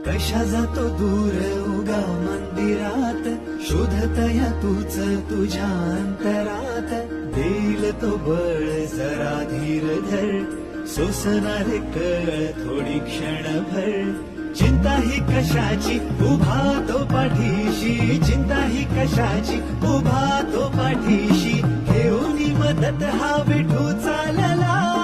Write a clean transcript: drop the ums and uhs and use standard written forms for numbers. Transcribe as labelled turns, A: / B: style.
A: कशा जातो दूर उगा मंदिरात, शोधतया तूच तुझ्या अंतरात. देईल तो बळ जरा धीर धर, सोसणारे कळ थोडी क्षणभर. चिंता ही कशाची उभा तो पाठीशी, चिंता ही कशाची उभा तो पाठीशी. घेऊन मदत हा विठू चालला.